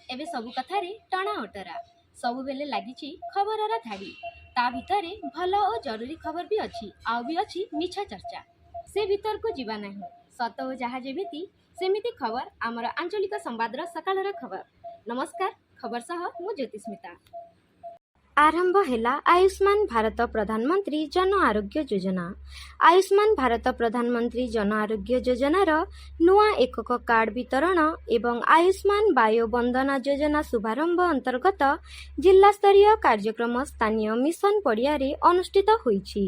एबे सबु कथारे टणा ओटरा सबु बेले लागिची खबरर धाड़ी ता भितरे भल और जरूरी खबर भी अच्छी आउ भी अच्छी मिछा चर्चा से भीतर को जीवा नहीं सत और जहाँ जेमिति सेमिति खबर आमर आंचलिक संवादर सकाळर खबर। नमस्कार, खबर सह मु ज्योतिस्मिता। आरंभ हेला आयुष्मान भारत प्रधानमंत्री जन आरोग्य योजना। आयुष्मान भारत प्रधानमंत्री जन आरोग्य योजनार नुआ एकक कार्ड वितरण एवं आयुष्मान बायो वंदना योजना शुभारंभ अंतर्गत जिला स्तरीय कार्यक्रम स्थानीय मिशन पड़ियारे अनुष्ठित होईछि।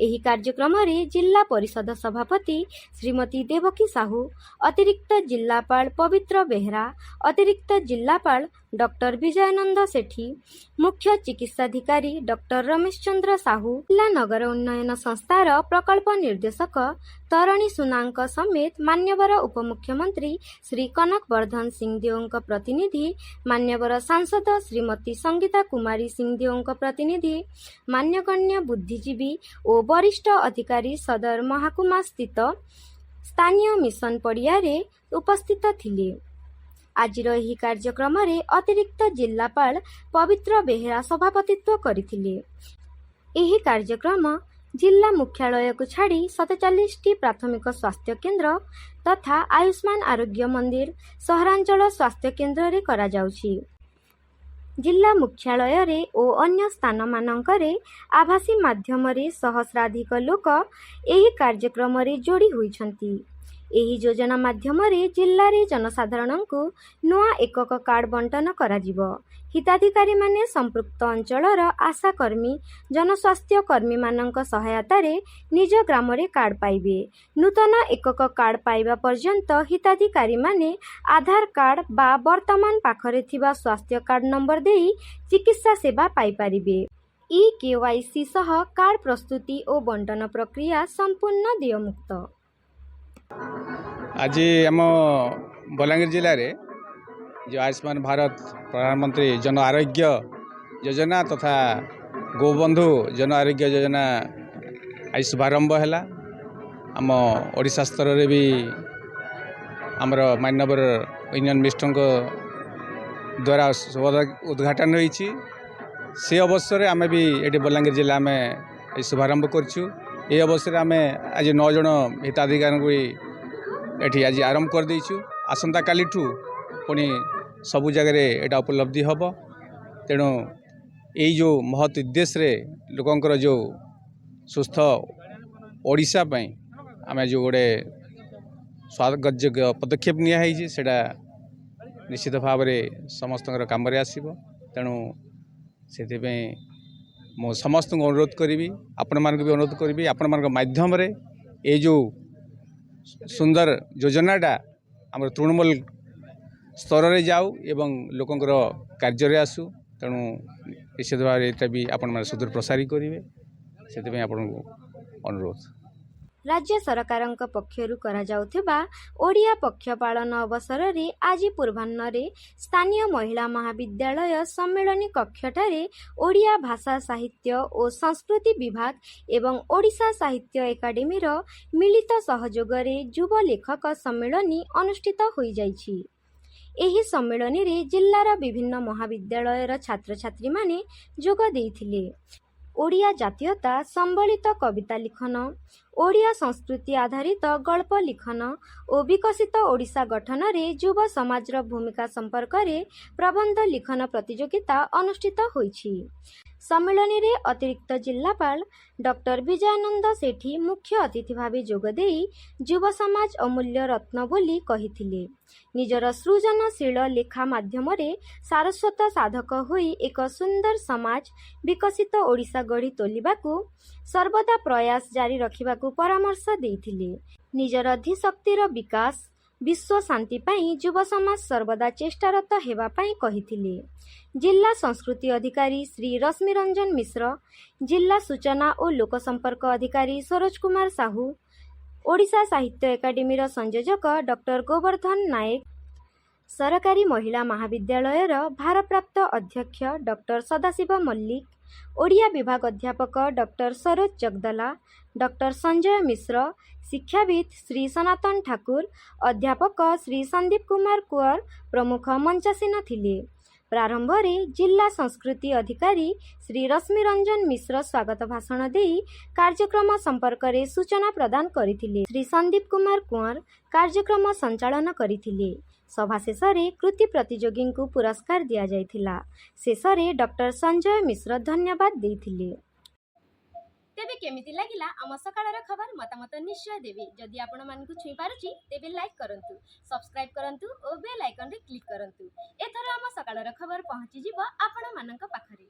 एही कार्यक्रम रे जिला परिषद सभापति श्रीमती देवकी साहू, अतिरिक्त जिलापाल पवित्र बेहरा, अतिरिक्त जिलापाल डॉक्टर विजयानंद सेठी, मुख्य चिकित्साधिकारी डॉक्टर रमेश चंद्र साहू, जिला नगर उन्नयन संस्थार प्रकल्प निर्देशक तरणी सुनांक समेत मान्यवर उपमुख्यमंत्री श्री कनक वर्धन सिंहदेव प्रतिनिधि, मान्यवर सांसद श्रीमती संगीता कुमारी सिंहदेव प्रतिनिधि, मान्यगण्य बुद्धिजीवी और वरिष्ठ अधिकारी सदर महाकुमा स्थित स्थानीय मिशन पड़ियारे उपस्थित थिले। आजिर एही कार्यक्रम रे अतिरिक्त जिलापाल पवित्र बेहरा सभापतित्व करथिले। एही कार्यक्रम जिला मुख्यालय को छाड़ी 47 प्राथमिक स्वास्थ्य केन्द्र तथा आयुष्मान आरोग्य मंदिर सहरांचल स्वास्थ्य केन्द्र रे करा जाउछि। जिला मुख्यालय रे ओ अन्य स्थान मानकरे आभासी माध्यम रे सहस्राधिक लोक एही कार्यक्रम रे जोड़ी होइछन्ति। एही योजना माध्यम रे जिल्ला रे जनसाधारण को नुआ एकक कार्ड बंटन कराजिबो। हिताधिकारी माने संपृक्त अंचलर आशा कर्मी, जनस्वास्थ्य कर्मी मानक सहायता रे निज ग्राम रे कार्ड पाइबे। नूतन एकक कार्ड पाइबा पर्यंत हिताधिकारी माने आधार कार्ड बा वर्तमान पाखरे थिबा स्वास्थ्य कार्ड नंबर देई चिकित्सा सेवा पाई पारिबे। ई-केवाईसी सह कार्ड प्रस्तुति और बंटन प्रक्रिया संपूर्ण देयमुक्त। आज आम बलांगीर जिले में जो आयुष्मान भारत प्रधानमंत्री जन आरोग्य योजना तथा गोबंधु जन आरोग्य योजना आज शुभारंभ है। आम ओडिशा स्तर में भी आमर मान्यवर यूनियन मिनिस्टर द्वारा उद्घाटन होती से अवसर आम भी ये बलांगीर जिला में शुभारंभ करूँ। ये अवसर आम आज 9 जन हिताधिकारी को ये आज आरंभ कर देचु। आसंता काली पुणी सबु जगह यहाँ उपलब्धि हम। तेणु यही जो महत् उद्देश्य लोकंर जो सुस्थ ओडिशा आम जो गोटे स्वागतयोग्य पदक्षेप निया सेटा निश्चित भाव समस्त काम आसब। तेणु से मो समस्त अनुरोध करी, आपण मान भी अनुरोध करी, आपण मान माध्यम रे ये जो सुंदर योजनाटा आम तृणमूल स्तर रे जाऊ एवं लोकंर कार्य आसू। तेणु निश्चित भाव ये भी आपण मान सुदूर प्रसारी करेंगे से आपण अनुरोध। राज्य सरकारक पक्षरु करा जाउथिबा ओडिया पक्ष पालन अवसर रे आज पूर्वाह्न रे स्थानीय महिला महाविद्यालय सम्मेलनी कक्षठारे ओडिया भाषा साहित्य और संस्कृति विभाग एवं ओडिशा साहित्य एकाडेमी रो मिलित सहयोग रे युव लेखक सम्मेलनी अनुष्ठित होई जाइछि। एही सम्मेलनी रे जिल्लार विभिन्न महाविद्यालयर छात्र छात्री माने जोग देइथिले। ओडिया जातीयता संबलित कविता लिखन, ओडिया संस्कृति आधारित गल्प लिखन और विकसित ओडिशा गठन रे युव समाजर भूमिका संपर्क रे प्रबंध लिखन प्रतियोगिता अनुष्ठित होईछि। सम्मेलन रे अतिरिक्त जिलापाल डॉक्टर विजयानंद सेठी मुख्य अतिथि भावे जोग देई युव समाज अमूल्य रत्न बोली कहिथिले। निजर सृजनशील लेखा माध्यम रे सारस्वत साधक होई एक सुंदर समाज विकसित ओडिशा गढ़ी तोलिबाकू सर्वदा प्रयास जारी रखिबाकू परामर्श देइथिले। निजर अधिशक्तिर विकास विश्व शांति पाई युव समाज सर्वदा चेष्टारत हेबा पाई कहिथिले। जिला संस्कृति अधिकारी श्री रश्मि रंजन मिश्र, जिला सूचना और लोक संपर्क अधिकारी सरोज कुमार साहू, ओडिशा साहित्य एकाडेमी संयोजक डॉक्टर गोवर्धन नायक, सरकारी महिला महाविद्यालयर भारप्राप्त अध्यक्ष डॉक्टर सदाशिव मल्लिक, ଓଡ଼ିଆ ବିଭାଗ ଅଧ୍ୟାପକ ଡକ୍ଟର ସରୋଜ ଜଗଦଲା, ଡକ୍ଟର ସଞ୍ଜୟ ମିଶ୍ର, ଶିକ୍ଷାବିତ୍ ଶ୍ରୀ ସନାତନ ଠାକୁର, ଅଧ୍ୟାପକ ଶ୍ରୀ ସନ୍ଦୀପ କୁମାର କୁଅର ପ୍ରମୁଖ ମଞ୍ଚାସୀନ ଥିଲେ। ପ୍ରାରମ୍ଭରେ ଜିଲ୍ଲା ସଂସ୍କୃତି ଅଧିକାରୀ ଶ୍ରୀ ରଶ୍ମି ରଞ୍ଜନ ମିଶ୍ର ସ୍ୱାଗତ ଭାଷଣ ଦେଇ କାର୍ଯ୍ୟକ୍ରମ ସମ୍ପର୍କରେ ସୂଚନା ପ୍ରଦାନ କରିଥିଲେ। ଶ୍ରୀ ସନ୍ଦୀପ କୁମାର କୁଅର କାର୍ଯ୍ୟକ୍ରମ ସଞ୍ଚାଳନ କରିଥିଲେ। ସଭା ଶେଷରେ କୃତି ପ୍ରତିଯୋଗୀଙ୍କୁ ପୁରସ୍କାର ଦିଆଯାଇଥିଲା। ଶେଷରେ ଡକ୍ଟର ସଞ୍ଜୟ ମିଶ୍ର ଧନ୍ୟବାଦ ଦେଇଥିଲେ। ତେବେ କେମିତି ଲାଗିଲା ଆମ ସକାଳର ଖବର ମତାମତ ନିଶ୍ଚୟ ଦେବେ। ଯଦି ଆପଣମାନଙ୍କୁ ଛୁଇଁ ପାରୁଛି ତେବେ ଲାଇକ୍ କରନ୍ତୁ, ସବସ୍କ୍ରାଇବ୍ କରନ୍ତୁ ଓ ବେଲ୍ ଆଇକନରେ କ୍ଲିକ୍ କରନ୍ତୁ। ଏଥର ଆମ ସକାଳର ଖବର ପହଞ୍ଚିଯିବ ଆପଣମାନଙ୍କ ପାଖରେ।